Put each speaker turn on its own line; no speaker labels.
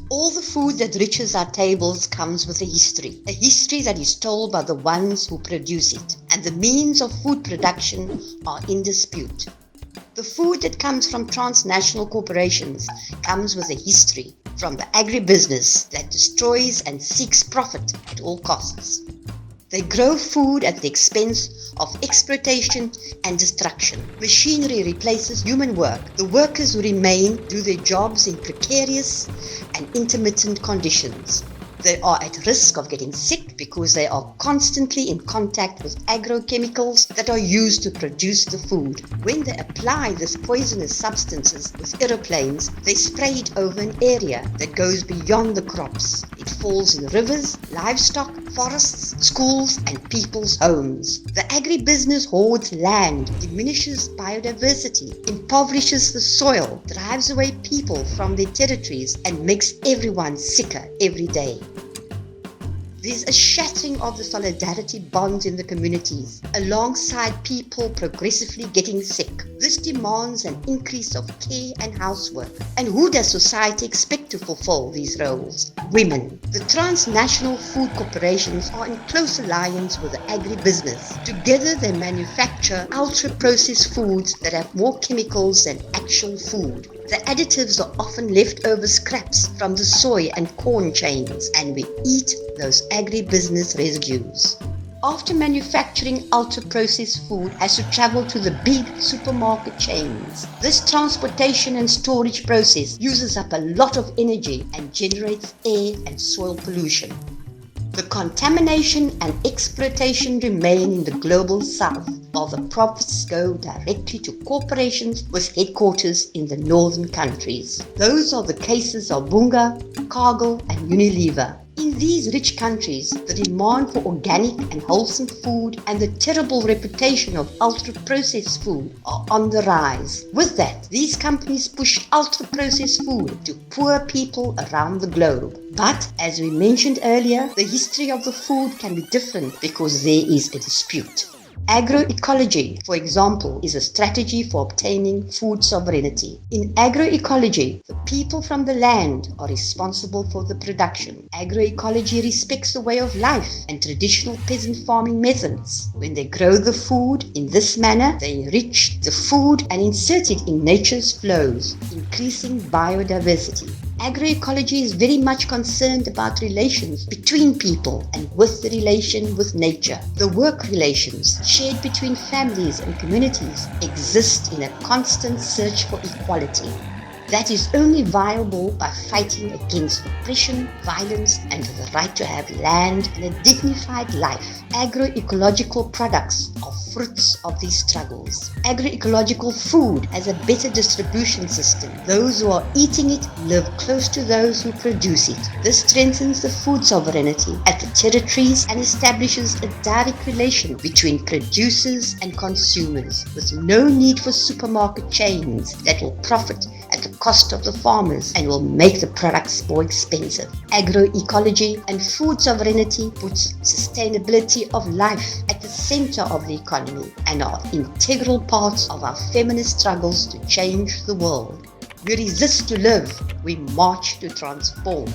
All the food that reaches our tables comes with a history that is told by the ones who produce it, and the means of food production are in dispute. The food that comes from transnational corporations comes with a history from the agribusiness that destroys and seeks profit at all costs. They grow food at the expense of exploitation and destruction. Machinery replaces human work. The workers who remain do their jobs in precarious and intermittent conditions. They are at risk of getting sick because they are constantly in contact with agrochemicals that are used to produce the food. When they apply these poisonous substances with aeroplanes, they spray it over an area that goes beyond the crops. It falls in rivers, livestock, forests, schools, and people's homes. The agribusiness hoards land, diminishes biodiversity, impoverishes the soil, drives away people from their territories, and makes everyone sicker every day. There's a shattering of the solidarity bonds in the communities, alongside people progressively getting sick. This demands an increase of care and housework. And who does society expect to fulfill these roles? Women. The transnational food corporations are in close alliance with the agribusiness. Together they manufacture ultra-processed foods that have more chemicals than actual food. The additives are often leftover scraps from the soy and corn chains, and we eat those agribusiness residues. After manufacturing ultra-processed food has to travel to the big supermarket chains. This transportation and storage process uses up a lot of energy and generates air and soil pollution. The contamination and exploitation remain in the global south, while the profits go directly to corporations with headquarters in the northern countries. Those are the cases of Bunga, Cargill, and Unilever. In these rich countries, the demand for organic and wholesome food and the terrible reputation of ultra-processed food are on the rise. With that, these companies push ultra-processed food to poor people around the globe. But, as we mentioned earlier, the history of the food can be different because there is a dispute. Agroecology, for example, is a strategy for obtaining food sovereignty. In agroecology, the people from the land are responsible for the production. Agroecology respects the way of life and traditional peasant farming methods. When they grow the food in this manner, they enrich the food and insert it in nature's flows, increasing biodiversity. Agroecology is very much concerned about relations between people and with the relation with nature. The work relations shared between families and communities exist in a constant search for equality. That is only viable by fighting against oppression, violence, and the right to have land and a dignified life. Agroecological products are fruits of these struggles. Agroecological food has a better distribution system. Those who are eating it live close to those who produce it. This strengthens the food sovereignty at the territories and establishes a direct relation between producers and consumers, with no need for supermarket chains that will profit at the cost of the farmers and will make the products more expensive. Agroecology and food sovereignty puts sustainability of life at the center of the economy and are integral parts of our feminist struggles to change the world. We resist to live, we march to transform.